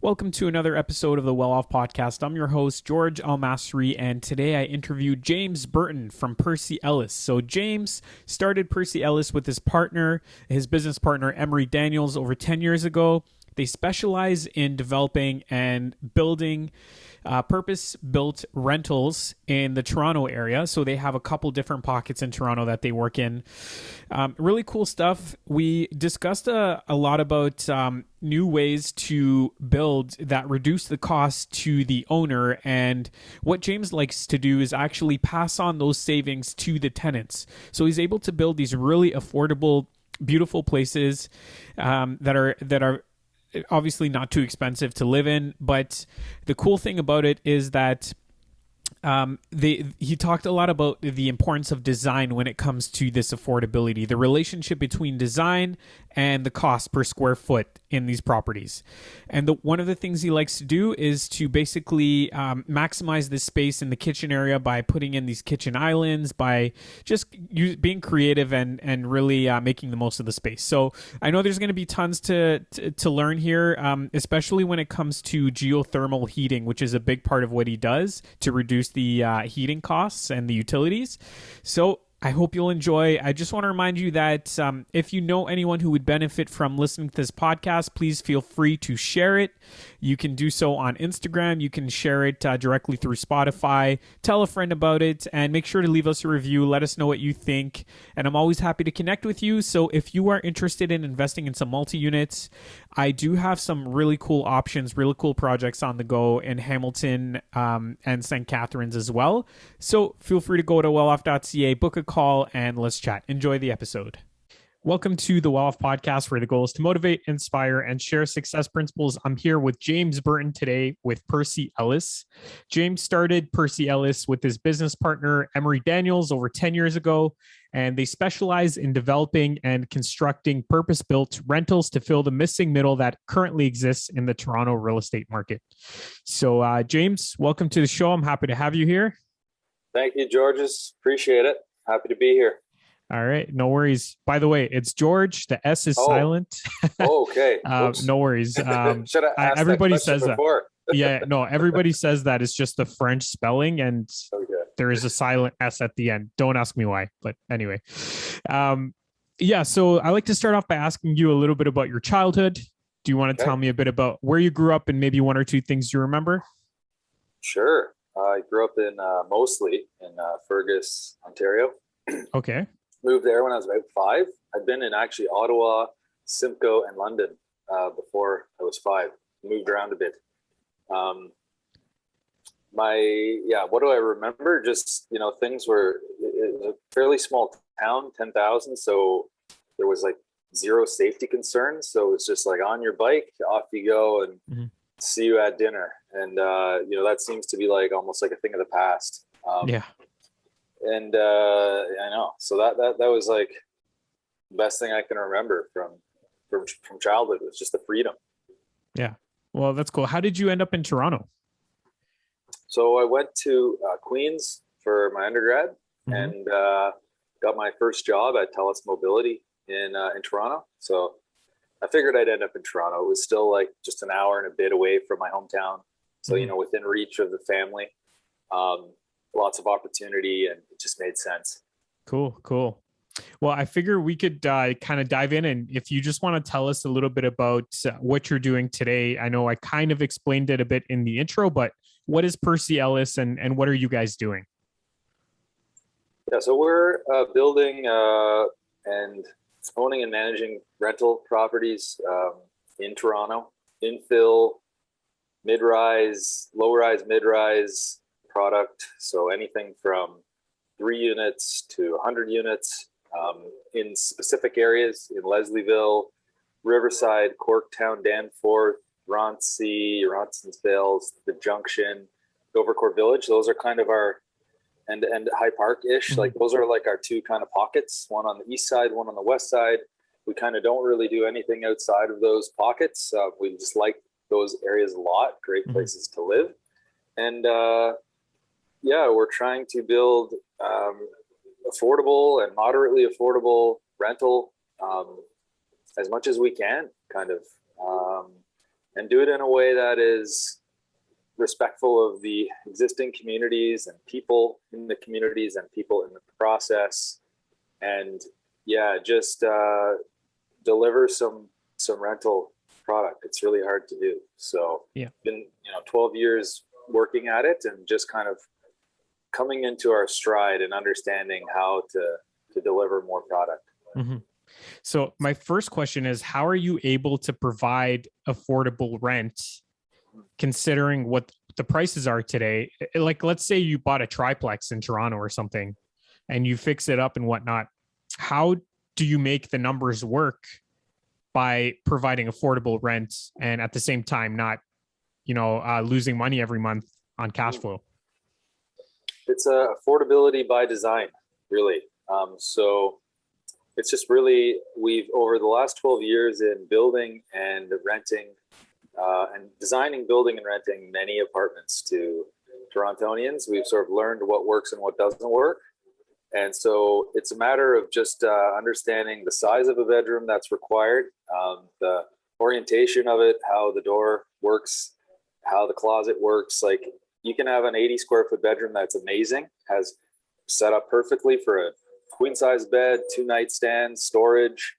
Welcome to another episode of the Well Off Podcast. I'm your host, George Masri, and today I interviewed James Burton from Percy Ellis. So James started Percy Ellis with his business partner, Emery Daniels, over 10 years ago. They specialize in developing and building purpose-built rentals in the Toronto area. So they have a couple different pockets in Toronto that they work in. Really cool stuff. We discussed a lot about new ways to build that reduce the cost to the owner. And what James likes to do is actually pass on those savings to the tenants. So he's able to build these really affordable, beautiful places that are obviously not too expensive to live in, but the cool thing about it is that he talked a lot about the importance of design when it comes to this affordability, the relationship between design and the cost per square foot in these properties. And one of the things he likes to do is to basically maximize this space in the kitchen area by putting in these kitchen islands, by just being creative and really making the most of the space. So I know there's going to be tons to learn here, especially when it comes to geothermal heating, which is a big part of what he does to reduce the heating costs and the utilities. So I hope you'll enjoy. I just want to remind you that if you know anyone who would benefit from listening to this podcast, please feel free to share it. You can do so on Instagram. You can share it directly through Spotify. Tell a friend about it and make sure to leave us a review. Let us know what you think. And I'm always happy to connect with you. So if you are interested in investing in some multi-units, I do have some really cool options, really cool projects on the go in Hamilton and St. Catharines as well. So feel free to go to welloff.ca, book a call, and let's chat. Enjoy the episode. Welcome to the Well Off Podcast, where the goal is to motivate, inspire, and share success principles. I'm here with James Burton today with Percy Ellis. James started Percy Ellis with his business partner, Emery Daniels, over 10 years ago, and they specialize in developing and constructing purpose-built rentals to fill the missing middle that currently exists in the Toronto real estate market. So, James, welcome to the show. I'm happy to have you here. Thank you, Georges. Appreciate it. Happy to be here. All right. No worries. By the way, it's George. The S is silent. Okay. No worries. Should have asked everybody says before. Yeah, no, everybody says that it's just the French spelling and there is a silent S at the end. Don't ask me why, but anyway. So I like to start off by asking you a little bit about your childhood. Do you want to tell me a bit about where you grew up and maybe one or two things you remember? Sure. I grew up in mostly in Fergus, Ontario. Okay. Moved there when I was about 5. I'd been in actually Ottawa, Simcoe, and London before I was 5. Moved around a bit. What do I remember? Just, things were, it was a fairly small town, 10,000. So there was like zero safety concerns. So it's just like on your bike, off you go and see you at dinner. And, that seems to be like almost like a thing of the past. And I know. So that was like the best thing I can remember from childhood was just the freedom. Yeah. Well, that's cool. How did you end up in Toronto? So I went to Queens for my undergrad and got my first job at TELUS Mobility in Toronto. So I figured I'd end up in Toronto. It was still like just an hour and a bit away from my hometown. So, within reach of the family, lots of opportunity, and it just made sense. Cool. Well, I figure we could kind of dive in. And if you just want to tell us a little bit about what you're doing today. I know I kind of explained it a bit in the intro, but what is Percy Ellis and what are you guys doing? Yeah, so we're building and owning and managing rental properties in Toronto, infill, mid-rise, low-rise, mid-rise product. So anything from 3 units to 100 units in specific areas in Leslieville, Riverside, Corktown, Danforth, Roncy, Ronsonsville, the Junction, Dovercourt Village. Those are kind of our and High Park-ish. Like those are like our 2 kind of pockets, one on the east side, one on the west side. We kind of don't really do anything outside of those pockets. We just like those areas a lot. Great places to live. And we're trying to build affordable and moderately affordable rental as much as we can, kind of. and do it in a way that is respectful of the existing communities and people in the communities and people in the process. And yeah, just deliver some rental product. It's really hard to do. So Yeah. been 12 years working at it and just kind of coming into our stride and understanding how to deliver more product. Mm-hmm. So my first question is, how are you able to provide affordable rent considering what the prices are today? Like, let's say you bought a triplex in Toronto or something and you fix it up and whatnot. How do you make the numbers work by providing affordable rent and at the same time not, losing money every month on cash flow? It's affordability by design, really. So it's just really, we've, over the last 12 years in building and renting and designing, building and renting many apartments to Torontonians, we've sort of learned what works and what doesn't work. And so it's a matter of just understanding the size of a bedroom that's required, the orientation of it, how the door works, how the closet works. Like, you can have an 80 square foot bedroom that's amazing, has set up perfectly for a queen size bed, 2 nightstands, storage,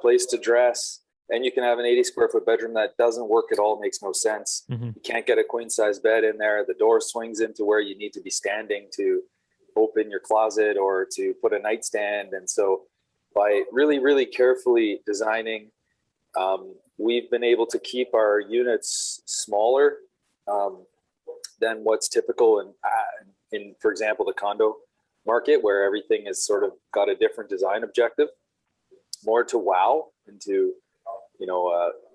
place to dress. And you can have an 80 square foot bedroom that doesn't work at all, makes no sense. Mm-hmm. You can't get a queen size bed in there. The door swings into where you need to be standing to open your closet or to put a nightstand. And so by really, really carefully designing, we've been able to keep our units smaller than what's typical in, for example, the condo market, where everything is sort of got a different design objective, more to wow and to,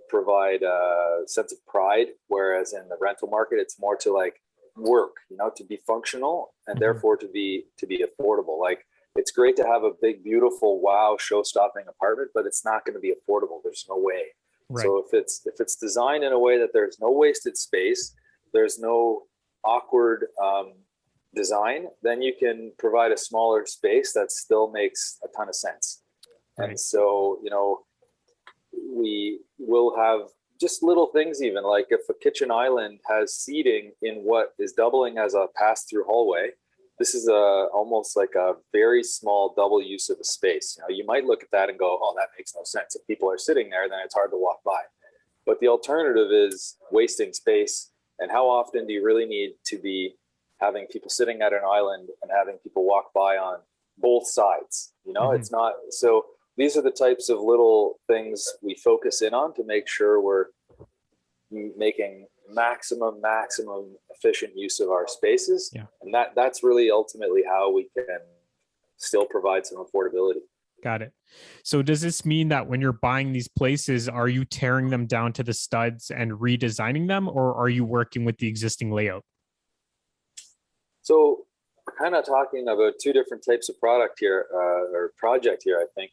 provide a sense of pride. Whereas in the rental market, it's more to like work, to be functional and therefore to be affordable. Like, it's great to have a big, beautiful, wow, show-stopping apartment, but it's not going to be affordable. There's no way. Right. So if it's designed in a way that there's no wasted space, there's no awkward design, then you can provide a smaller space that still makes a ton of sense. Right. And so, we will have just little things, even like if a kitchen island has seating in what is doubling as a pass-through hallway, this is almost like a very small double use of a space. You might look at that and go, oh, that makes no sense. If people are sitting there, then it's hard to walk by. But the alternative is wasting space. And how often do you really need to be having people sitting at an island and having people walk by on both sides? It's not. So these are the types of little things we focus in on to make sure we're making maximum efficient use of our spaces. Yeah. And that's really ultimately how we can still provide some affordability. Got it. So does this mean that when you're buying these places, are you tearing them down to the studs and redesigning them, or are you working with the existing layout? So we're kind of talking about 2 different types of product here, or project here, I think.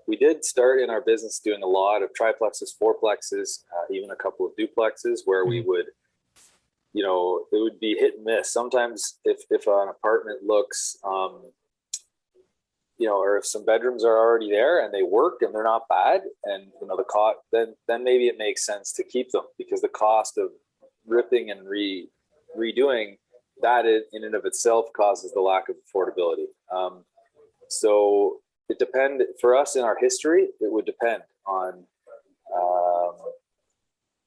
We did start in our business doing a lot of triplexes, fourplexes, even a couple of duplexes, where we would, it would be hit and miss. Sometimes if an apartment looks, or if some bedrooms are already there and they work and they're not bad, and the cost, then maybe it makes sense to keep them, because the cost of ripping and redoing that in and of itself causes the lack of affordability. So it depends for us in our history. It would depend on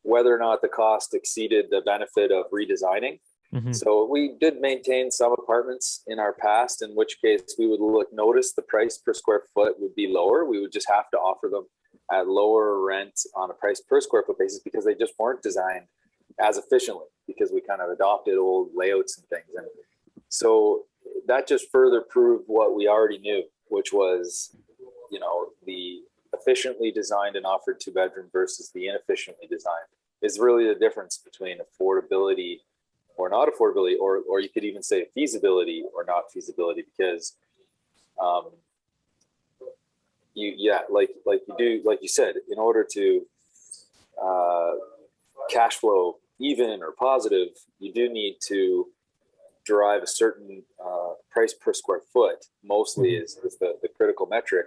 whether or not the cost exceeded the benefit of redesigning. Mm-hmm. So we did maintain some apartments in our past, in which case we would notice the price per square foot would be lower. We would just have to offer them at lower rent on a price per square foot basis, because they just weren't designed as efficiently, because we kind of adopted old layouts and things. And so that just further proved what we already knew, which was, the efficiently designed and offered 2-bedroom versus the inefficiently designed is really the difference between affordability or not affordability, or you could even say feasibility or not feasibility, because like you said, in order to cash flow even or positive, you do need to derive a certain price per square foot, mostly is the critical metric.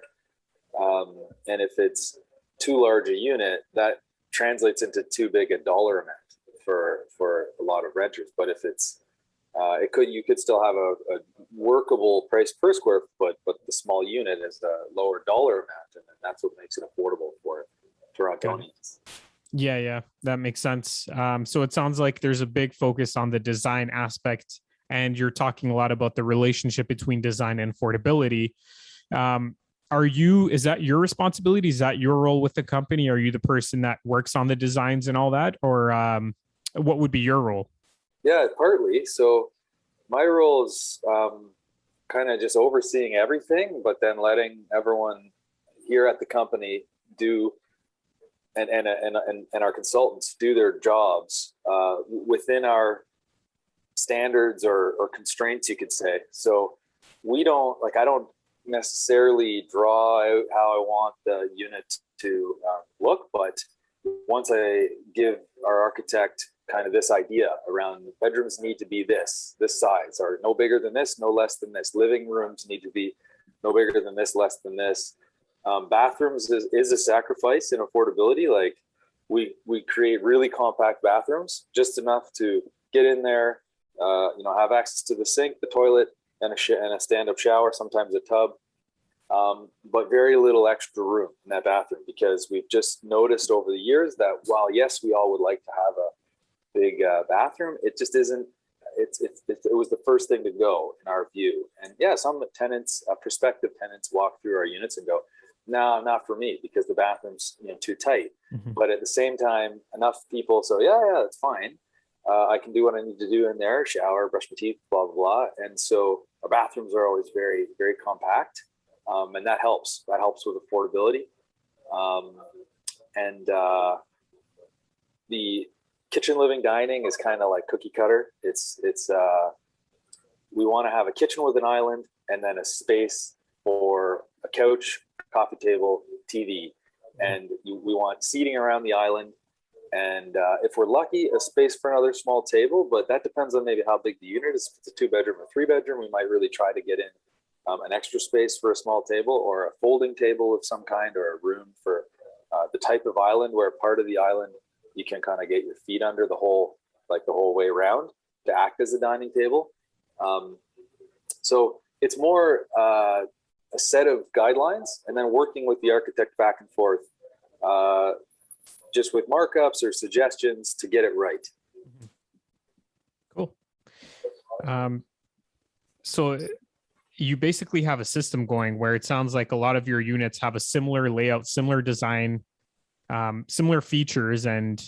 And if it's too large a unit, that translates into too big a dollar amount for a lot of renters. But if it's you could still have a workable price per square foot, but the small unit is a lower dollar amount, and that's what makes it affordable for Torontonians. Yeah, that makes sense. So it sounds like there's a big focus on the design aspect, and you're talking a lot about the relationship between design and affordability. Is that your responsibility? Is that your role with the company? Are you the person that works on the designs and all that, or what would be your role? Yeah, partly. So my role is kind of just overseeing everything, but then letting everyone here at the company do and our consultants do their jobs within our standards or constraints, you could say. So I don't necessarily draw out how I want the unit to look, but once I give our architect kind of this idea around bedrooms need to be this size, or no bigger than this, no less than this. Living rooms need to be no bigger than this, less than this. Bathrooms is a sacrifice in affordability. Like we create really compact bathrooms, just enough to get in there, have access to the sink, the toilet, and a stand-up shower, sometimes a tub, but very little extra room in that bathroom, because we've just noticed over the years that while yes, we all would like to have a big bathroom, it just isn't. It was the first thing to go in our view. And yeah, some tenants, prospective tenants, walk through our units and go, "No, not for me," because the bathroom's too tight. Mm-hmm. But at the same time, enough people, so yeah, that's fine. I can do what I need to do in there, shower, brush my teeth, blah, blah, blah. And so our bathrooms are always very, very compact. And that helps. That helps with affordability. The kitchen, living, dining is kind of like cookie cutter. We want to have a kitchen with an island and then a space for a couch, coffee table, TV. And we want seating around the island. And if we're lucky, a space for another small table, but that depends on maybe how big the unit is. If it's a 2-bedroom or 3-bedroom, we might really try to get in an extra space for a small table, or a folding table of some kind, or a room for the type of island where part of the island you can kind of get your feet under the whole way around to act as a dining table. So it's more a set of guidelines, and then working with the architect back and forth, just with markups or suggestions to get it right. Cool. So you basically have a system going where it sounds like a lot of your units have a similar layout, similar design, similar features, and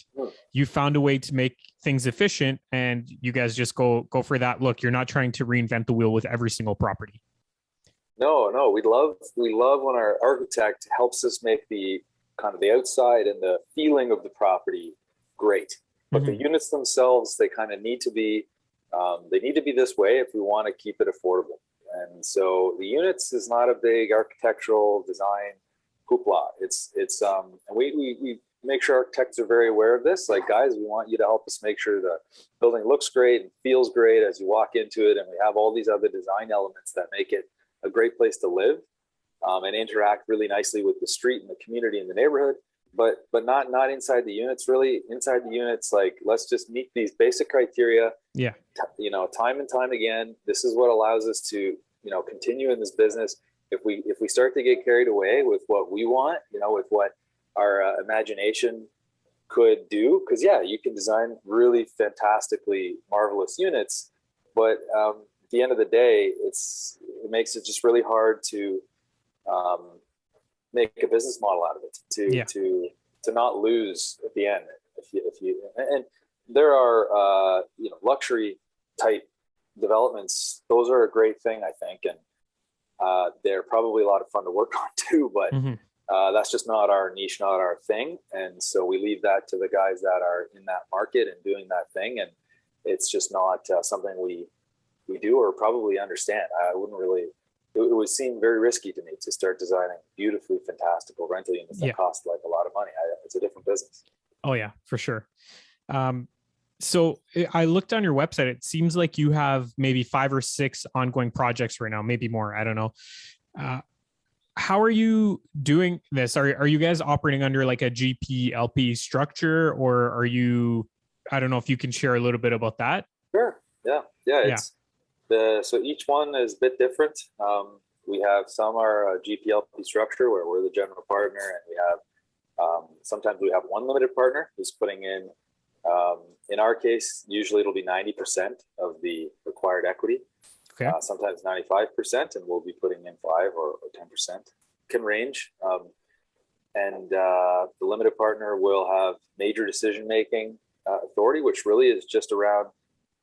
you found a way to make things efficient, and you guys just go for that look. You're not trying to reinvent the wheel with every single property. No, we love when our architect helps us make the kind of the outside and the feeling of the property great, but the units themselves, they kind of need to be this way if we want to keep it affordable. And so the units is not a big architectural design hoopla. It's and we make sure architects are very aware of this. Like, guys, we want you to help us make sure the building looks great and feels great as you walk into it, and we have all these other design elements that make it a great place to live. And interact really nicely with the street and the community and the neighborhood, but not inside the units. Really, inside the units, like, let's just meet these basic criteria. Yeah. Time and time again, this is what allows us to continue in this business. If we start to get carried away with what we want, with what our imagination could do, because you can design really fantastically marvelous units, but at the end of the day, it makes it just really hard to make a business model out of it, to not lose at the end. And there are luxury type developments. Those are a great thing, I think, and they're probably a lot of fun to work on too. But that's just not our niche, not our thing. And so we leave that to the guys that are in that market and doing that thing. And it's just not something we do or probably understand. I wouldn't really. It would seem very risky to me to start designing beautifully fantastical rental units that cost like a lot of money. It's a different business. Oh yeah, for sure. So I looked on your website. It seems like you have maybe 5 or 6 ongoing projects right now, maybe more. I don't know. how are you doing this? Are you guys operating under like a GPLP structure, or are you, I don't know if you can share a little bit about that. Sure. Yeah. Yeah. Yeah. So each one is a bit different. We have some are GPLP structure where we're the general partner, and we have sometimes we have one limited partner who's putting in. In our case, usually it'll be 90% of the required equity. Okay. Sometimes 95%, and we'll be putting in 5 or 10%. Can range. And the limited partner will have major decision-making authority, which really is just around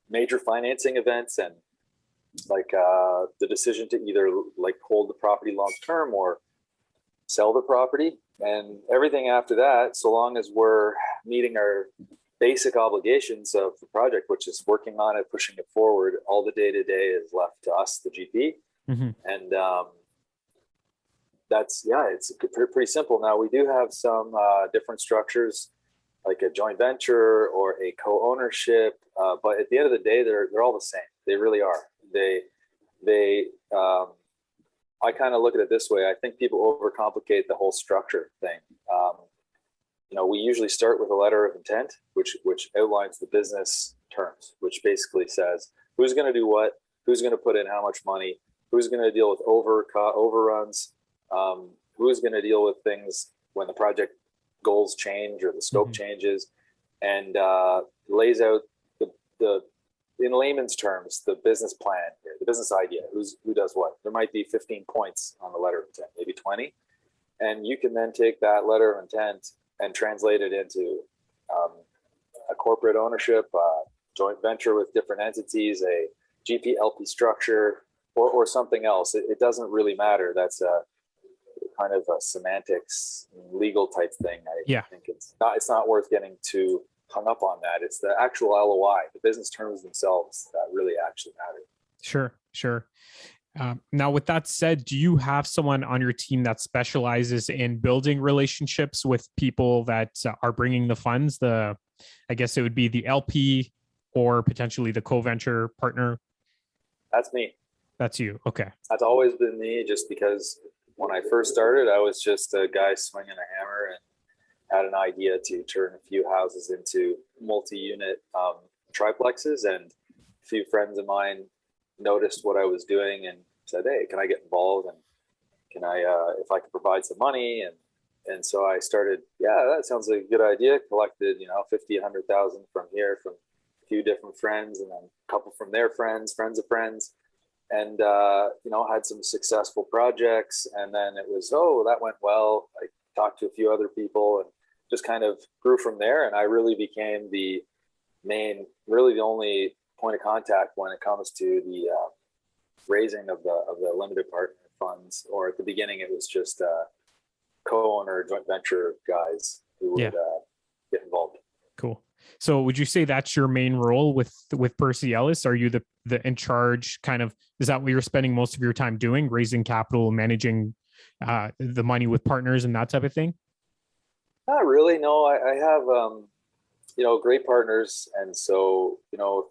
major financing events and like the decision to either like hold the property long-term or sell the property. And everything after that, so long as we're meeting our basic obligations of the project, which is working on it, pushing it forward, all the day-to-day is left to us, the GP. Mm-hmm. And it's pretty simple. Now, we do have some different structures, like a joint venture or a co-ownership, but at the end of the day, they're all the same. They really are. I kind of look at it this way. I think people overcomplicate the whole structure thing. We usually start with a letter of intent, which outlines the business terms, which basically says who's going to do what, who's going to put in how much money, who's going to deal with overruns, who's going to deal with things when the project goals change or the scope changes, and lays out the in layman's terms, the business plan, the business idea, who does what. There might be 15 points on the letter of intent, maybe 20. And you can then take that letter of intent and translate it into a corporate ownership, joint venture with different entities, a GPLP structure, or something else. It doesn't really matter. That's a kind of a semantics, legal type thing. I think it's not worth getting too hung up on that. It's the actual LOI, the business terms themselves, that really actually matter. Sure. Now, with that said, do you have someone on your team that specializes in building relationships with people that are bringing the funds? I guess it would be the LP or potentially the co-venture partner. That's me. That's you. Okay. That's always been me, just because when I first started, I was just a guy swinging a hammer and had an idea to turn a few houses into multi-unit triplexes, and a few friends of mine noticed what I was doing and said, "Hey, can I get involved? And can I, if I could provide some money?" And so I started. Yeah, that sounds like a good idea. Collected, 50, 100,000 from here, from a few different friends, and then a couple from their friends of friends, and had some successful projects. And then it was, that went well. I talked to a few other people and just kind of grew from there. And I really became the only point of contact when it comes to the raising of the limited partner funds. Or at the beginning, it was just co-owner, joint venture guys who would get involved. Cool. So would you say that's your main role with Percy Ellis? Are you the in charge kind of, is that what you're spending most of your time doing, raising capital, managing the money with partners and that type of thing? Not really. No, I have, great partners. And so,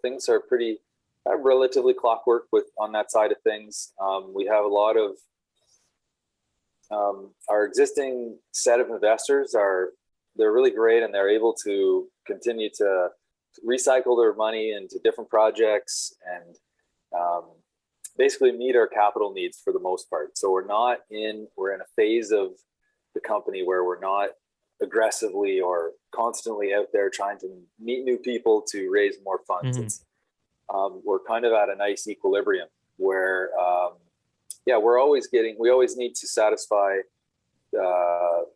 things are pretty relatively clockwork on that side of things. We have a lot of our existing set of investors they're really great, and they're able to continue to recycle their money into different projects and basically meet our capital needs for the most part. So we're in a phase of the company where we're not aggressively or constantly out there trying to meet new people to raise more funds. It's, we're kind of at a nice equilibrium where, we always need to satisfy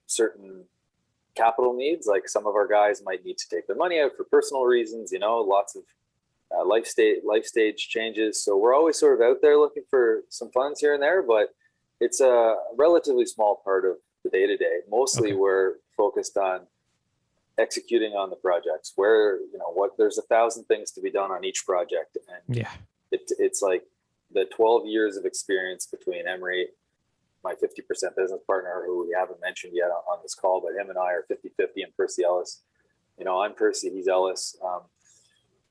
certain capital needs. Like some of our guys might need to take their money out for personal reasons, lots of life stage changes. So we're always sort of out there looking for some funds here and there, but it's a relatively small part of the day-to-day. Mostly we're focused on executing on the projects where, there's 1,000 things to be done on each project. And it's like the 12 years of experience between Emery, my 50% business partner, who we haven't mentioned yet on this call, but him and I are 50-50, and Percy Ellis. I'm Percy, he's Ellis.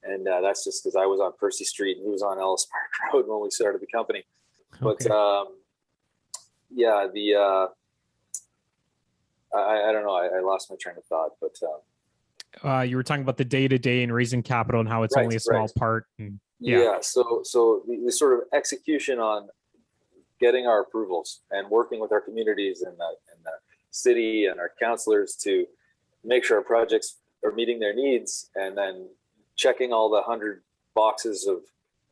And that's just because I was on Percy Street and he was on Ellis Park Road when we started the company. But yeah, I don't know. I lost my train of thought, but You were talking about the day-to-day and raising capital and how it's right, only a right. small part. And yeah, Yeah. So the sort of execution on getting our approvals and working with our communities and the city and our councilors to make sure our projects are meeting their needs, and then checking all the 100 boxes of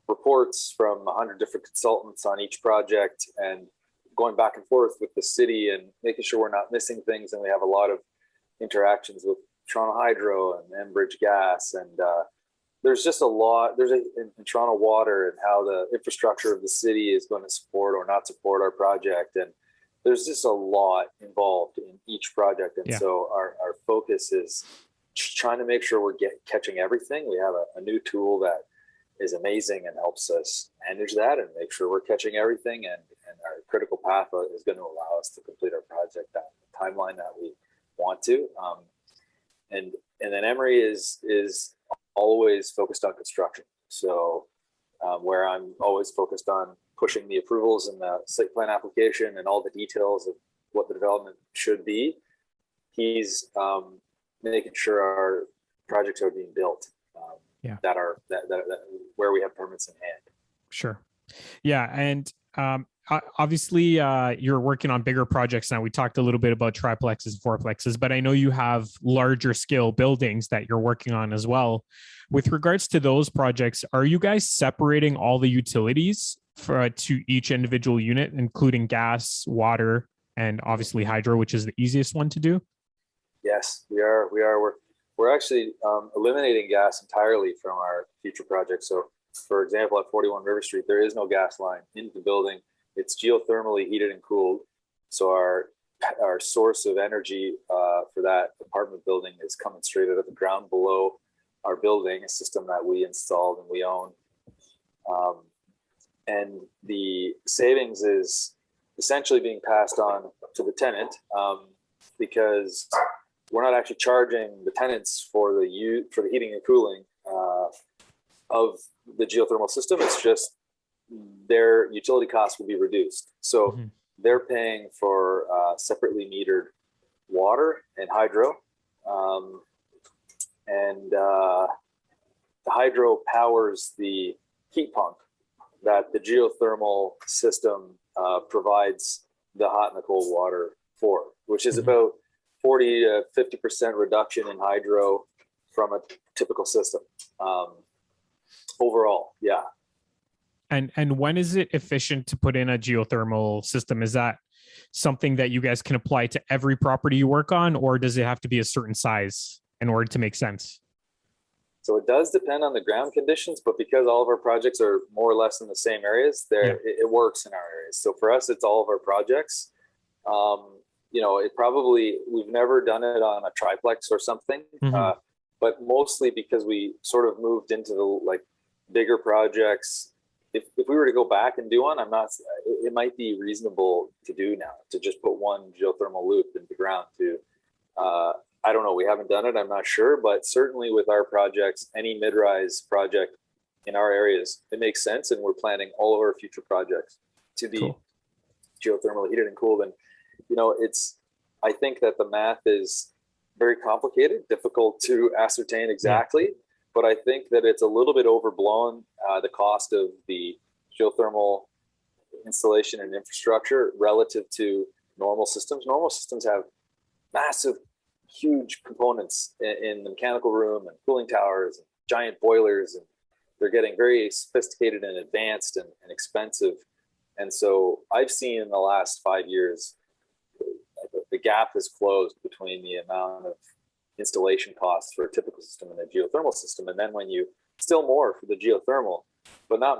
reports from 100 different consultants on each project, and going back and forth with the city and making sure we're not missing things. And we have a lot of interactions with Toronto Hydro and Enbridge Gas, and there's just a lot. There's in Toronto Water, and how the infrastructure of the city is going to support or not support our project, and there's just a lot involved in each project. And so our focus is trying to make sure we're catching everything. We have a new tool that is amazing and helps us manage that and make sure we're catching everything. And our critical path is going to allow us to complete our project on the timeline that we want to. And then Emery is always focused on construction. So where I'm always focused on pushing the approvals and the site plan application and all the details of what the development should be, he's making sure our projects are being built that where we have permits in hand. sure. Yeah. And obviously you're working on bigger projects now. We talked a little bit about triplexes, fourplexes, but I know you have larger scale buildings that you're working on as well. With regards to those projects, are you guys separating all the utilities to each individual unit, including gas, water, and obviously hydro, which is the easiest one to do? Yes, we are. We're actually eliminating gas entirely from our future projects. So, for example, at 41 River Street, there is no gas line into the building. It's geothermally heated and cooled. So our source of energy for that apartment building is coming straight out of the ground below our building, a system that we installed and we own. And the savings is essentially being passed on to the tenant because we're not actually charging the tenants for the heating and cooling of the geothermal system. It's just their utility costs will be reduced. So they're paying for separately metered water and hydro. And the hydro powers the heat pump that the geothermal system provides the hot and the cold water for, which is about 40 to 50% reduction in hydro from a typical system. Overall, yeah. And when is it efficient to put in a geothermal system? Is that something that you guys can apply to every property you work on, or does it have to be a certain size in order to make sense? So it does depend on the ground conditions, but because all of our projects are more or less in the same areas, it works in our areas. So for us, it's all of our projects. We've never done it on a triplex or something, but mostly because we sort of moved into the bigger projects. If we were to go back and do one, it might be reasonable to do now to just put one geothermal loop in the ground to, I don't know. We haven't done it. I'm not sure, but certainly with our projects, any mid-rise project in our areas, it makes sense. And we're planning all of our future projects to be geothermally heated and cooled. And, I think that the math is very complicated, difficult to ascertain exactly, but I think that it's a little bit overblown, the cost of the geothermal installation and infrastructure relative to normal systems. Normal systems have massive, huge components in the mechanical room and cooling towers and giant boilers, and they're getting very sophisticated and advanced and expensive. And so I've seen in the last 5 years, the gap has closed between the amount of installation costs for a typical system and a geothermal system. And then when you still more for the geothermal, but not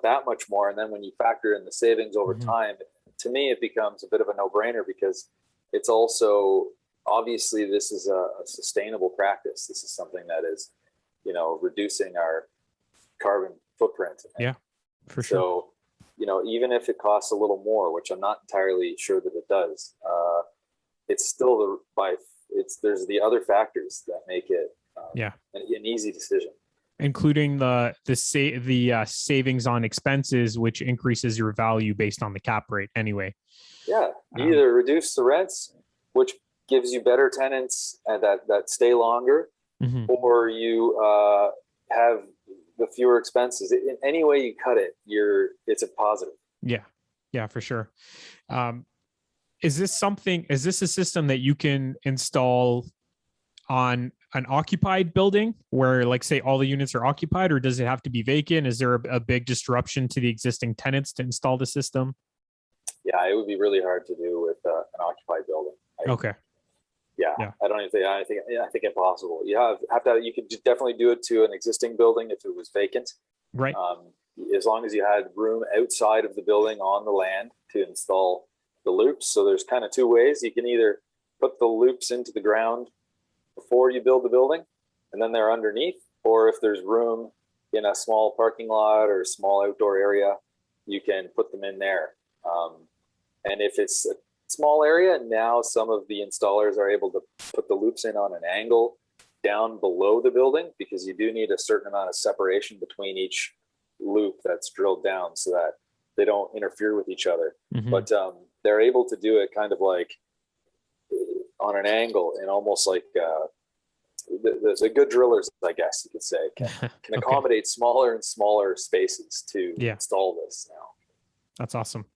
that much more. And then when you factor in the savings over time, to me, it becomes a bit of a no-brainer, because it's also, obviously, this is a sustainable practice. This is something that is, reducing our carbon footprint. Yeah, for sure. So, even if it costs a little more, which I'm not entirely sure that it does, it's still there's the other factors that make it an easy decision, including the savings on expenses, which increases your value based on the cap rate anyway. Yeah, you either reduce the rents, which gives you better tenants and that stay longer, or you have the fewer expenses. In any way you cut it, it's a positive. Yeah, for sure. Is this a system that you can install on an occupied building where, like, say all the units are occupied, or does it have to be vacant? Is there a big disruption to the existing tenants to install the system? Yeah, it would be really hard to do with an occupied building. Okay. Yeah, I don't even think, I think impossible. You you could definitely do it to an existing building if it was vacant. Right. As long as you had room outside of the building on the land to install the loops. So there's kind of two ways. You can either put the loops into the ground before you build the building, and then they're underneath, or if there's room in a small parking lot or a small outdoor area, you can put them in there. And if it's a small area, now some of the installers are able to put the loops in on an angle down below the building, because you do need a certain amount of separation between each loop that's drilled down so that they don't interfere with each other. But they're able to do it kind of like on an angle, and almost like the good drillers, I guess you could say, can accommodate smaller and smaller spaces to install this now. That's awesome.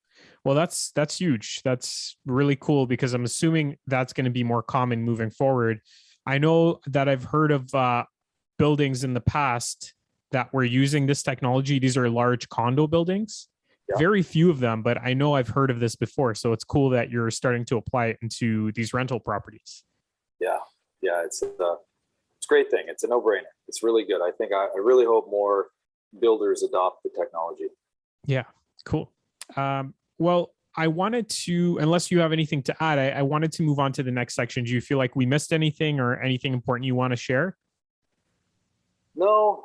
Well, that's huge. That's really cool, because I'm assuming that's going to be more common moving forward. I know that I've heard of buildings in the past that were using this technology. These are large condo buildings. Yeah. Very few of them, but I know I've heard of this before. So it's cool that you're starting to apply it into these rental properties. Yeah, it's a great thing. It's a no-brainer. It's really good. I think I really hope more builders adopt the technology. Yeah, cool. Well, I wanted to, unless you have anything to add, I wanted to move on to the next section. Do you feel like we missed anything or anything important you want to share? No.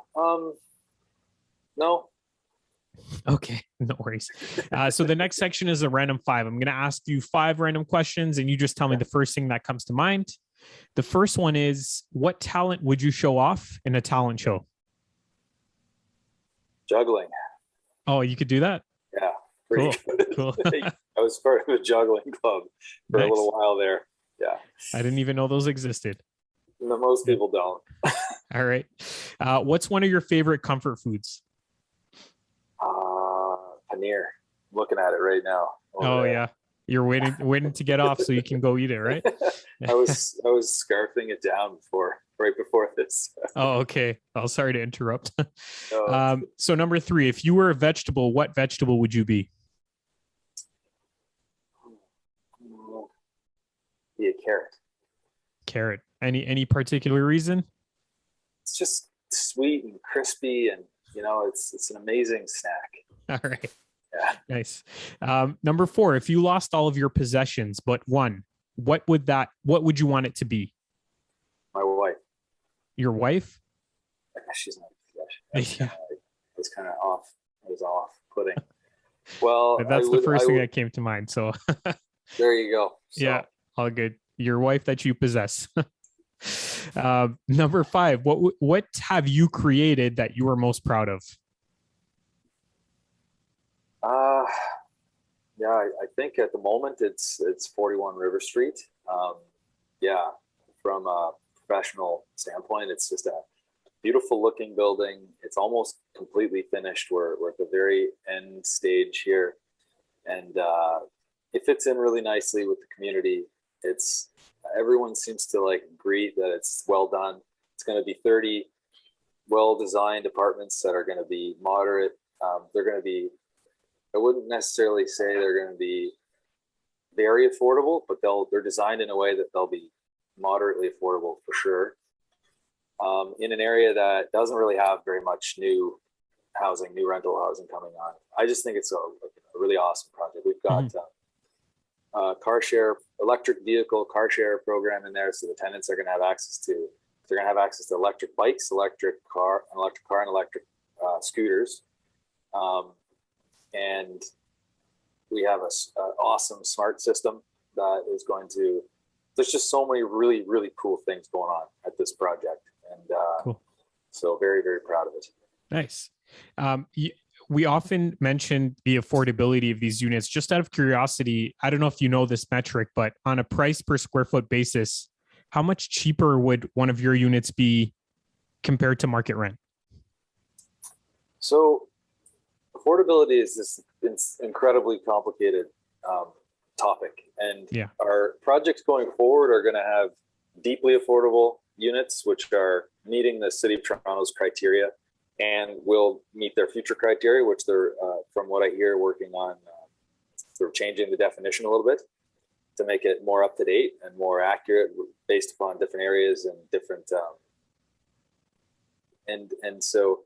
Okay, no worries. So the next section is a random 5. I'm going to ask you 5 random questions, and you just tell me the first thing that comes to mind. The first one is, what talent would you show off in a talent show? Juggling. Oh, you could do that? Yeah. Cool. I was part of a juggling club for a little while there. Yeah. I didn't even know those existed. No, most people don't. All right. What's one of your favorite comfort foods? Paneer. I'm looking at it right now. Yeah. You're waiting to get off so you can go eat it, right? I was scarfing it down right before this. Oh, okay. Oh, sorry to interrupt. So number 3, if you were a vegetable, what vegetable would you be? Be a carrot. Carrot. Any particular reason? It's just sweet and crispy, and it's an amazing snack. All right. Yeah. Nice. Number 4, if you lost all of your possessions but one, what would you want it to be? My wife. Your wife? She's not a possession. It's kind of off. It was off-putting. Well, that's the first thing that came to mind. So there you go. So. Yeah, all good. Your wife that you possess. Number 5, what have you created that you are most proud of? I think at the moment it's 41 River Street. From a professional standpoint, it's just a beautiful looking building. It's almost completely finished. We're at the very end stage here, and it fits in really nicely with the community. Everyone seems to agree that it's well done. It's going to be 30 well-designed apartments that are going to be moderate. They're going to be, I wouldn't necessarily say they're going to be very affordable, but they're designed in a way that they'll be moderately affordable for sure. In an area that doesn't really have very much new rental housing coming on. I just think it's a really awesome project. We've got car share, electric vehicle car share program in there, so the tenants are going to have access to. They're going to have access to electric bikes, electric car, and electric scooters. And we have an awesome smart system that is going to. There's just so many really, really cool things going on at this project, and cool. So very, very proud of it. Nice. we often mention the affordability of these units. Just out of curiosity, I don't know if you know this metric, but on a price per square foot basis, how much cheaper would one of your units be compared to market rent? So affordability is this incredibly complicated topic, and Yeah. our projects going forward are going to have deeply affordable units, which are meeting the City of Toronto's criteria, and will meet their future criteria, which they're, from what I hear, working on sort of changing the definition a little bit to make it more up to date and more accurate based upon different areas and different. And so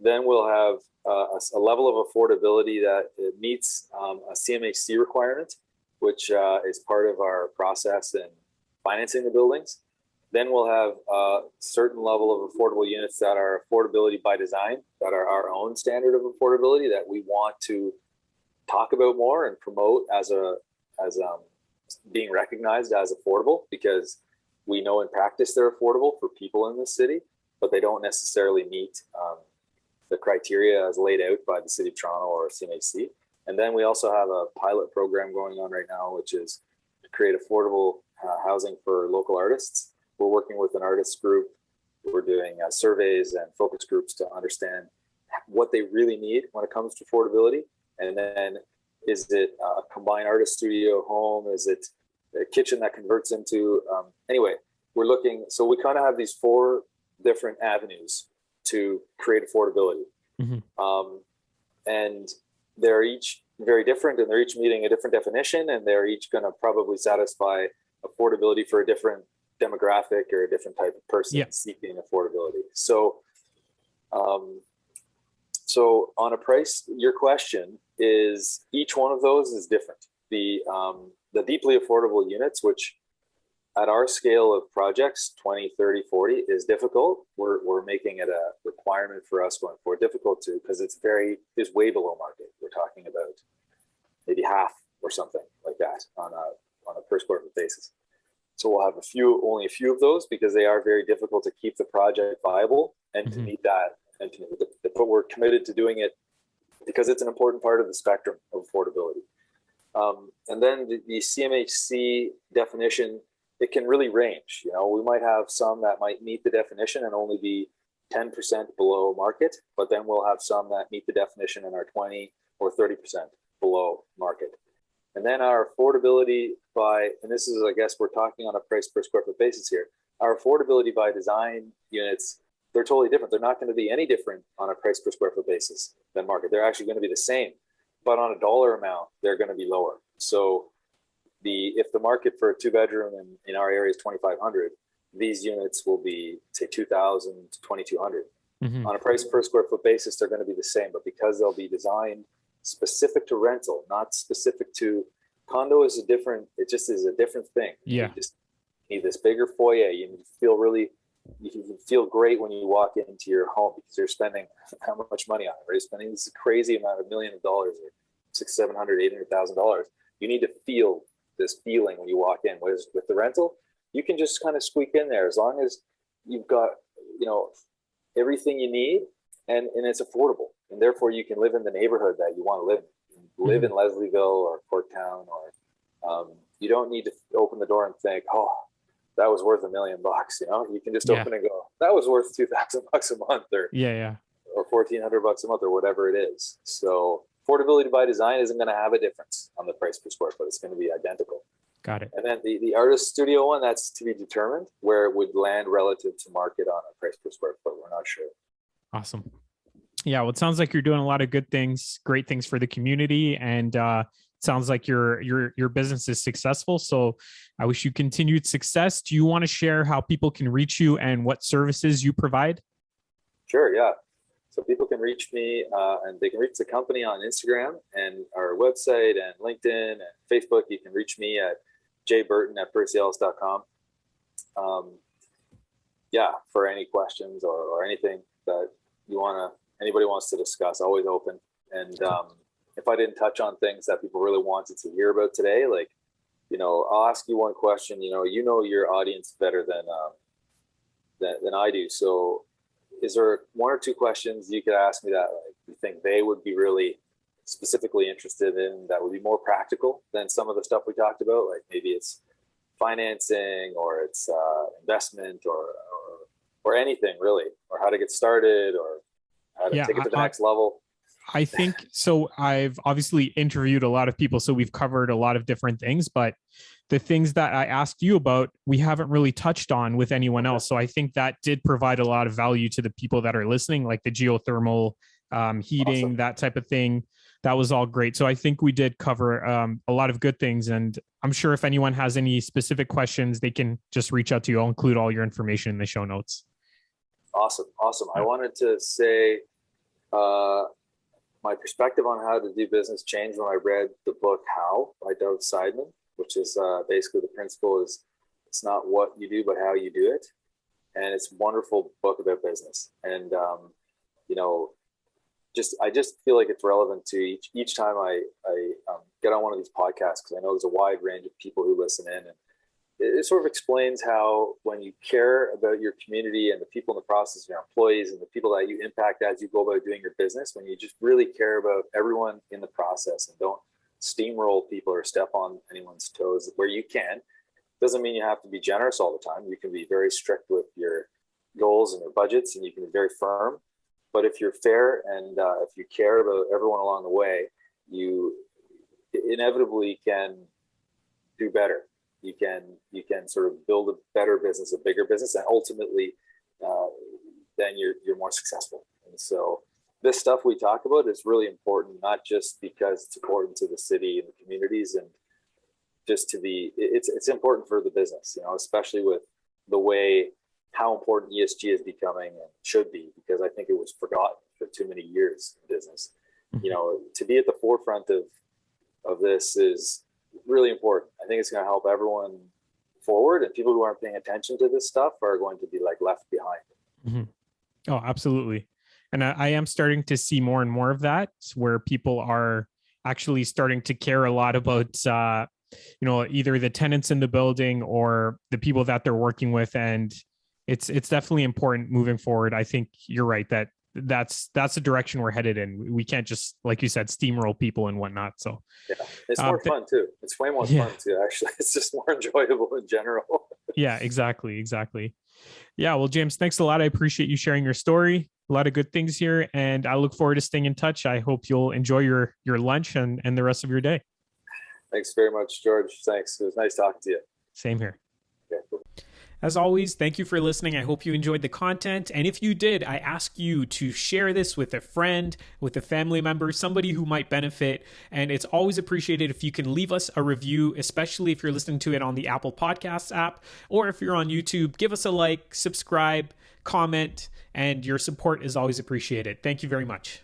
then we'll have a level of affordability that it meets a CMHC requirement, which is part of our process in financing the buildings. Then we'll have a certain level of affordable units that are affordability by design, that are our own standard of affordability that we want to talk about more and promote as being recognized as affordable, because we know in practice they're affordable for people in the city, but they don't necessarily meet the criteria as laid out by the City of Toronto or CMHC. And then we also have a pilot program going on right now, which is to create affordable housing for local artists. We're working with an artist group. We're doing surveys and focus groups to understand what they really need when it comes to affordability. And then, is it a combined artist studio home? Is it a kitchen that converts into, anyway, we're looking, so we kind of have these 4 different avenues to create affordability. Mm-hmm. And they're each very different, and they're each meeting a different definition, and they're each going to probably satisfy affordability for a different demographic or a different type of person seeking affordability. So, so on a price, your question is, each one of those is different. The deeply affordable units, which at our scale of projects, 20, 30, 40, is difficult. We're making it a requirement for us going forward, difficult to, because it's way below market. We're talking about maybe half or something like that on a per square foot basis. So we'll have only a few of those, because they are very difficult to keep the project viable and to meet that. But we're committed to doing it because it's an important part of the spectrum of affordability. And then the CMHC definition, it can really range. You know, we might have some that might meet the definition and only be 10% below market, but then we'll have some that meet the definition and are 20 or 30% below market. And then our affordability by, and this is, I guess, we're talking on a price per square foot basis here, our affordability by design units, they're totally different. They're not going to be any different on a price per square foot basis than market. They're actually going to be the same, but on a dollar amount, they're going to be lower. So if the market for a 2-bedroom in our area is $2,500, these units will be, say, $2,000 to $2,200. Mm-hmm. On a price per square foot basis, they're going to be the same, but because they'll be designed specific to rental, not specific to condo, is it just is a different thing. Yeah. You just need this bigger foyer. You can feel great when you walk into your home because you're spending how much money on it, right? You're spending this crazy amount of $1 million or $600,000, $700,000, $800,000. You need to feel this feeling when you walk in. Whereas with the rental, you can just kind of squeak in there as long as you've got, everything you need, and it's affordable. And therefore you can live in the neighborhood that you want to live in. Live in Leslieville or Corktown, or you don't need to open the door and think, oh, that was worth $1 million. You can just open and go, that was worth $2,000 a month, or or $1,400 a month, or whatever it is. So affordability by design isn't going to have a difference on the price per square foot. It's going to be identical. Got it. And then the artist studio one, that's to be determined where it would land relative to market on a price per square foot. We're not sure. Awesome. Yeah, well, it sounds like you're doing a lot of good things, great things for the community, and it sounds like your business is successful. So I wish you continued success. Do you want to share how people can reach you and what services you provide? Sure, yeah. So people can reach me and they can reach the company on Instagram and our website and LinkedIn and Facebook. You can reach me at jburton@percyellis.com. For any questions or anything that anybody wants to discuss, always open. And if I didn't touch on things that people really wanted to hear about today, I'll ask you one question. You know your audience better than I do. So is there 1 or 2 questions you could ask me that, we think they would be really specifically interested in, that would be more practical than some of the stuff we talked about. Like maybe it's financing, or it's investment, or anything really, or how to get started, or how to take it to the next level. I think so. I've obviously interviewed a lot of people, so we've covered a lot of different things, but the things that I asked you about, we haven't really touched on with anyone else. So I think that did provide a lot of value to the people that are listening, like the geothermal heating, awesome. That type of thing. That was all great. So I think we did cover a lot of good things. And I'm sure if anyone has any specific questions, they can just reach out to you. I'll include all your information in the show notes. Awesome. I wanted to say my perspective on how to do business changed when I read the book How by Dov Seidman, which is basically the principle is it's not what you do, but how you do it. And it's a wonderful book about business. And, I just feel like it's relevant to each time I get on one of these podcasts, because I know there's a wide range of people who listen in, and it sort of explains how when you care about your community and the people in the process, your employees and the people that you impact as you go about doing your business, when you just really care about everyone in the process and don't steamroll people or step on anyone's toes where you can, doesn't mean you have to be generous all the time. You can be very strict with your goals and your budgets, and you can be very firm. But if you're fair and if you care about everyone along the way, you inevitably can do better. You can sort of build a better business, a bigger business, and ultimately then you're more successful. And so this stuff we talk about is really important, not just because it's important to the city and the communities, and just to it's important for the business, especially with the way how important ESG is becoming and should be, because I think it was forgotten for too many years in business. To be at the forefront of this is really important. I think it's going to help everyone forward, and people who aren't paying attention to this stuff are going to be left behind. Mm-hmm. Oh, absolutely. And I am starting to see more and more of that, where people are actually starting to care a lot about, either the tenants in the building or the people that they're working with. And it's definitely important moving forward. I think you're right that's the direction we're headed in. We can't just, like you said, steamroll people and whatnot. So yeah, it's more fun too. It's way more fun too, actually. It's just more enjoyable in general. Yeah, exactly. Yeah. Well, James, thanks a lot. I appreciate you sharing your story. A lot of good things here, and I look forward to staying in touch. I hope you'll enjoy your lunch and the rest of your day. Thanks very much, George. Thanks. It was nice talking to you. Same here. Okay, cool. As always, thank you for listening. I hope you enjoyed the content. And if you did, I ask you to share this with a friend, with a family member, somebody who might benefit. And it's always appreciated if you can leave us a review, especially if you're listening to it on the Apple Podcasts app, or if you're on YouTube, give us a like, subscribe, comment, and your support is always appreciated. Thank you very much.